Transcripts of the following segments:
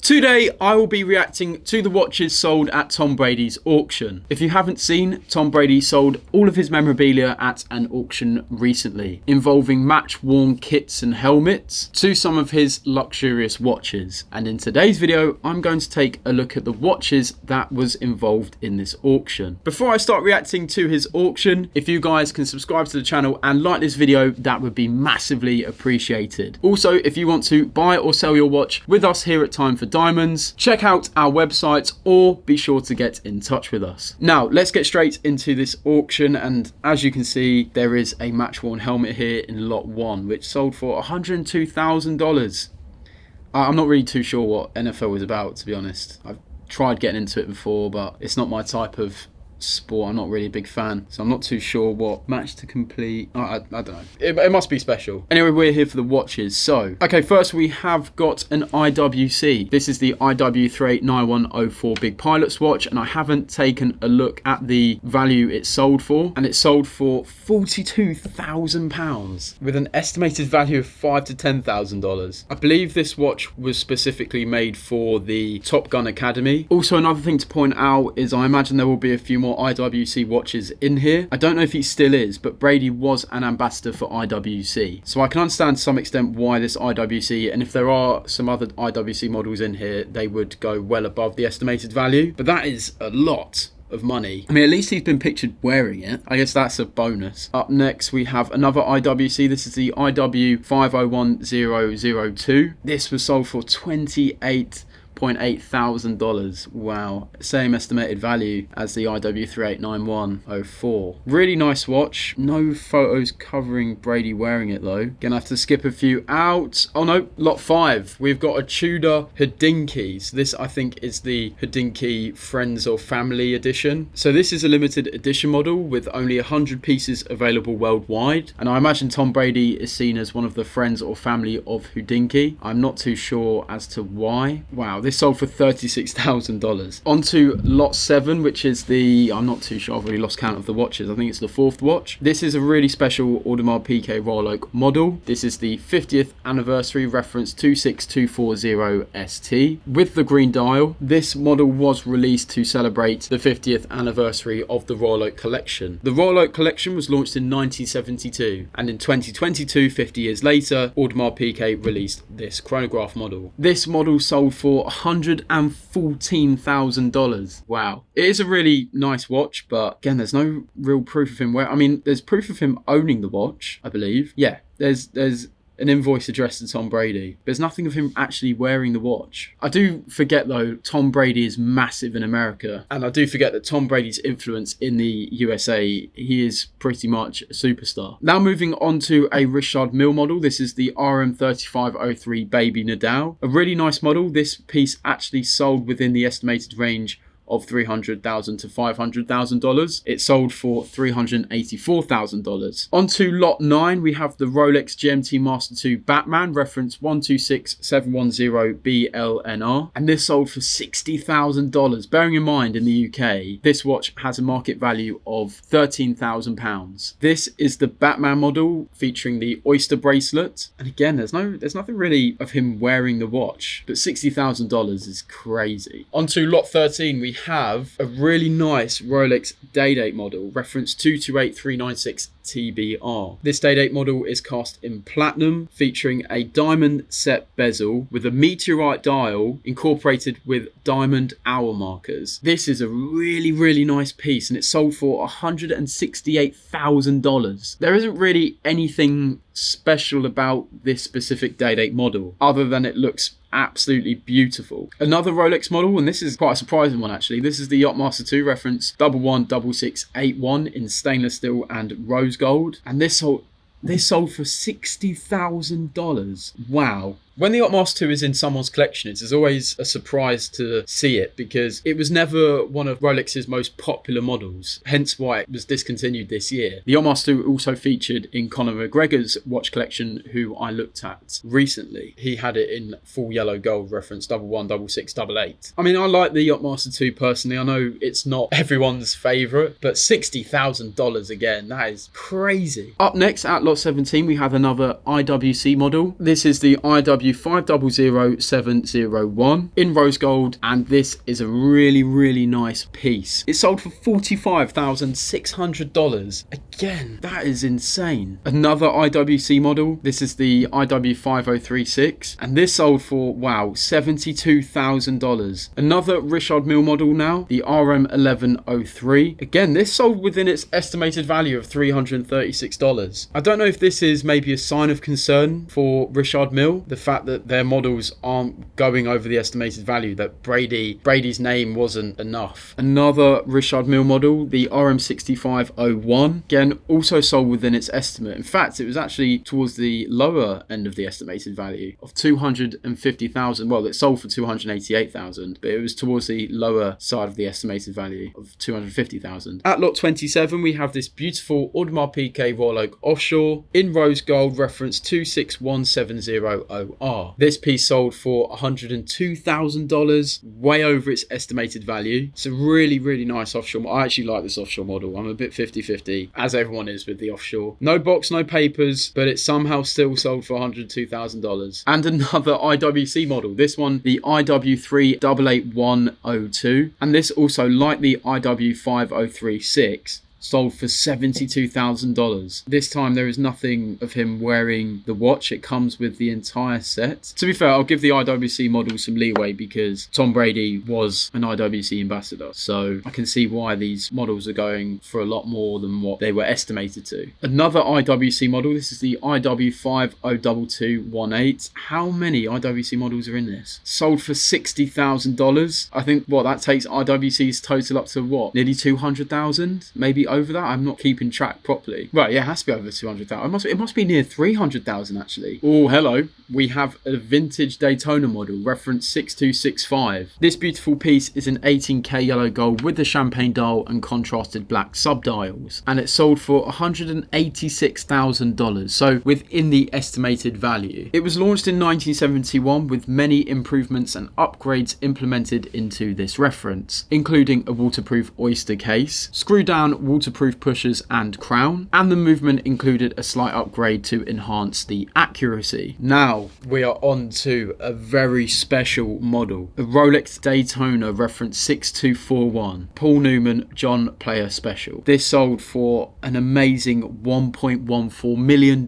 Today, I will be reacting to the watches sold at Tom Brady's auction. If you haven't seen, Tom Brady sold all of his memorabilia at an auction recently, involving match-worn kits and helmets to some of his luxurious watches. And in today's video, I'm going to take a look at the watches that was involved in this auction. Before I start reacting to his auction, if you guys can subscribe to the channel and like this video, that would be massively appreciated. Also, if you want to buy or sell your watch with us here at Time for Diamonds, check out our website or be sure to get in touch with us. Now, let's get straight into this auction, and as you can see, there is a match-worn helmet here in lot 1, which sold for $102,000. I'm not really too sure what NFL is about, to be honest. I've tried getting into it before, but it's not my type of sport. I'm not really a big fan, so I'm not too sure what match to complete. I don't know. It must be special. Anyway, we're here for the watches. So, okay, first we have got an IWC. This is the IW389104 Big Pilots watch, and I haven't taken a look at the value it sold for, and it sold for £42,000 with an estimated value of $5,000 to $10,000. I believe this watch was specifically made for the Top Gun Academy. Also, another thing to point out is I imagine there will be a few more IWC watches in here. I don't know if he still is, but Brady was an ambassador for IWC, so I can understand to some extent why this IWC, and if there are some other IWC models in here, they would go well above the estimated value, but that is a lot of money. I mean, at least he's been pictured wearing it. I guess that's a bonus. Up next, we have another IWC. This is the IW501002. This was sold for $28,800. Wow, same estimated value as the IW389104. Really nice watch. No photos covering Brady wearing it though. Gonna have to skip a few out. Oh no, lot 5. We've got a Tudor Hodinkee. This I think is the Hodinkee Friends or Family edition. So this is a limited edition model with only 100 pieces available worldwide. And I imagine Tom Brady is seen as one of the friends or family of Hodinkee. I'm not too sure as to why. Wow. This sold for $36,000. On to lot 7, which is the, I'm not too sure, I've already lost count of the watches. I think it's the 4th watch. This is a really special Audemars Piguet Royal Oak model. This is the 50th anniversary reference 26240 ST with the green dial. This model was released to celebrate the 50th anniversary of the Royal Oak collection. The Royal Oak collection was launched in 1972, and in 2022, 50 years later, Audemars Piguet released this chronograph model. This model sold for $114,000. Wow. It is a really nice watch, but again, there's no real proof of him wearing. I mean, there's proof of him owning the watch, I believe. Yeah, there's an invoice addressed to Tom Brady. There's nothing of him actually wearing the watch. I do forget though, Tom Brady is massive in America, and I do forget that Tom Brady's influence in the USA, he is pretty much a superstar. Now moving on to a Richard Mille model. This is the RM3503 Baby Nadal. A really nice model. This piece actually sold within the estimated range of $300,000 to $500,000. It sold for $384,000. On to lot 9, we have the Rolex GMT Master 2 Batman, reference 126710BLNR, and this sold for $60,000. Bearing in mind, in the UK, this watch has a market value of £13,000. This is the Batman model featuring the oyster bracelet, and again, there's nothing really of him wearing the watch, but $60,000 is crazy. On to lot 13, we have a really nice Rolex Day-Date model, reference 228396 TBR. This Day-Date model is cast in platinum, featuring a diamond set bezel with a meteorite dial incorporated with diamond hour markers. This is a really nice piece, and it sold for $168,000. There isn't really anything special about this specific Day-Date model other than it looks absolutely beautiful. Another Rolex model, and this is quite a surprising one actually. This is the Yachtmaster 2 reference 116681 in stainless steel and rose gold, and this sold for $60,000. Wow. When the Yachtmaster 2 is in someone's collection, it's always a surprise to see it because it was never one of Rolex's most popular models, hence why it was discontinued this year. The Yachtmaster 2 also featured in Conor McGregor's watch collection, who I looked at recently. He had it in full yellow gold, reference 116688. I mean, I like the Yachtmaster 2 personally. I know it's not everyone's favourite, but $60,000 again, that is crazy. Up next at lot 17, we have another IWC model. This is the IW IW500701 in rose gold, and this is a really nice piece. It sold for $45,600. Again, that is insane. Another IWC model. This is the IW5036, and this sold for, wow, $72,000. Another Richard Mille model now, the RM1103. Again, this sold within its estimated value of $336. I don't know if this is maybe a sign of concern for Richard Mille, the fact that their models aren't going over the estimated value, that Brady's name wasn't enough. Another Richard Mille model, the RM6501, again, also sold within its estimate. In fact, it was actually towards the lower end of the estimated value of $250,000. Well, it sold for $288,000, but it was towards the lower side of the estimated value of $250,000. At lot 27, we have this beautiful Audemars Piguet Royal Oak Offshore in rose gold, reference 261700OR. This piece sold for $102,000, way over its estimated value. It's a really nice offshore. I actually like this offshore model. I'm a bit 50-50, as everyone is with the offshore. No box, no papers, but it somehow still sold for $102,000. And another IWC model. This one, the IW388102. And this also, like the IW5036, sold for $72,000. This time there is nothing of him wearing the watch. It comes with the entire set. To be fair, I'll give the IWC model some leeway because Tom Brady was an IWC ambassador, so I can see why these models are going for a lot more than what they were estimated to. Another IWC model, this is the IW502218. How many IWC models are in this? Sold for $60,000. I think that takes IWC's total up to nearly 200,000, maybe over that. I'm not keeping track properly. Right, yeah, it has to be over 200,000. It must be near 300,000 actually. Oh, hello. We have a vintage Daytona model, reference 6265. This beautiful piece is an 18K yellow gold with the champagne dial and contrasted black subdials, and it sold for $186,000, so within the estimated value. It was launched in 1971 with many improvements and upgrades implemented into this reference, including a waterproof oyster case, screw down waterproof pushers and crown, and the movement included a slight upgrade to enhance the accuracy. Now we are on to a very special model, a Rolex Daytona reference 6241, Paul Newman John Player Special. This sold for an amazing $1.14 million.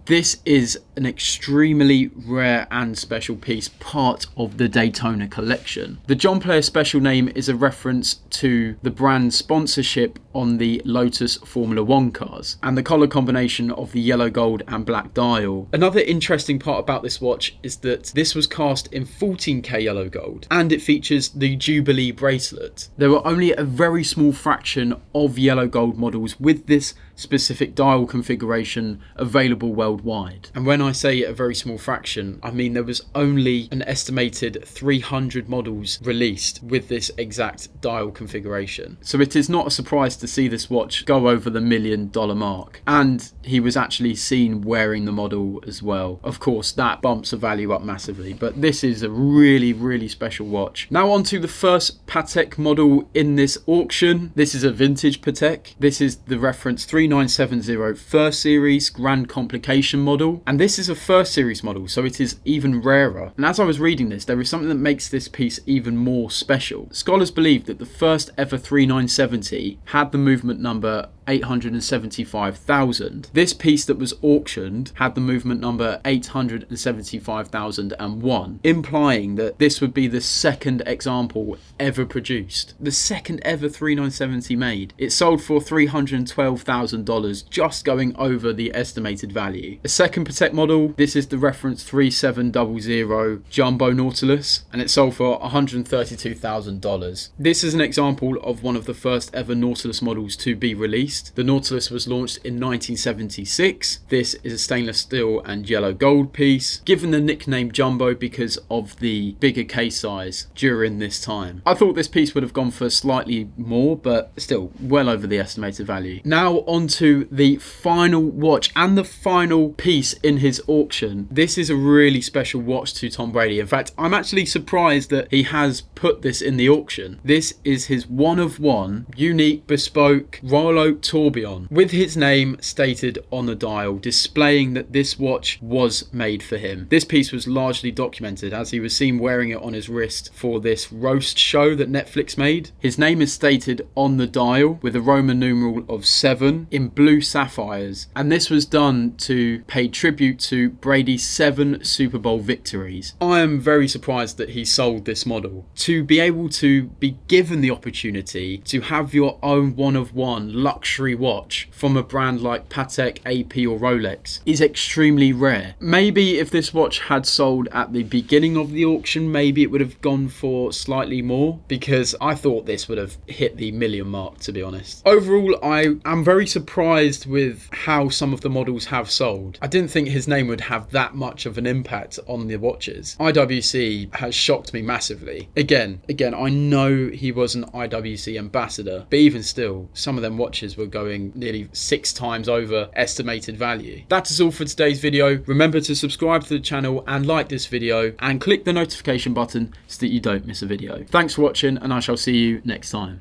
This is an extremely rare and special piece, part of the Daytona collection. The John Player Special name is a reference to the brand sponsorship on the Lotus Formula 1 cars and the colour combination of the yellow gold and black dial. Another interesting part about this watch is that this was cast in 14K yellow gold and it features the Jubilee bracelet. There were only a very small fraction of yellow gold models with this specific dial configuration available worldwide. And when I say a very small fraction, I mean there was only an estimated 300 models released with this exact dial configuration. So it is not a surprise to see this watch go over the $1 million mark. And he was actually seen wearing the model as well. Of course, that bumps the value up massively, but this is a really special watch. Now on to the first Patek model in this auction. This is a vintage Patek. This is the reference 3970 first series Grand Complication model, and this is a first series model, so it is even rarer. And as I was reading this, there is something that makes this piece even more special. Scholars believe that the first ever 3970 had the movement number 875,000. This piece that was auctioned had the movement number 875,001, implying that this would be the second example ever produced. The second ever 3970 made. It sold for $312,000, just going over the estimated value. A second Patek model, this is the reference 3700 Jumbo Nautilus, and it sold for $132,000. This is an example of one of the first ever Nautilus models to be released. The Nautilus was launched in 1976. This is a stainless steel and yellow gold piece, given the nickname Jumbo because of the bigger case size during this time. I thought this piece would have gone for slightly more, but still well over the estimated value. Now on to the final watch and the final piece in his auction. This is a really special watch to Tom Brady. In fact, I'm actually surprised that he has put this in the auction. This is his one of one, unique, bespoke Royal Oak tourbillon with his name stated on the dial, displaying that this watch was made for him. This piece was largely documented as he was seen wearing it on his wrist for this roast show that Netflix made. His name is stated on the dial with a Roman numeral of 7 in blue sapphires, and this was done to pay tribute to Brady's 7 Super Bowl victories. I am very surprised that he sold this model. To be able to be given the opportunity to have your own one-of-one luxury watch from a brand like Patek, AP or Rolex is extremely rare. Maybe if this watch had sold at the beginning of the auction, maybe it would have gone for slightly more, because I thought this would have hit the million mark, to be honest. Overall, I am very surprised with how some of the models have sold. I didn't think his name would have that much of an impact on the watches. IWC has shocked me massively. Again, I know he was an IWC ambassador, but even still, some of them watches were going nearly 6 times over estimated value. That is all for today's video. Remember to subscribe to the channel and like this video and click the notification button so that you don't miss a video. Thanks for watching, and I shall see you next time.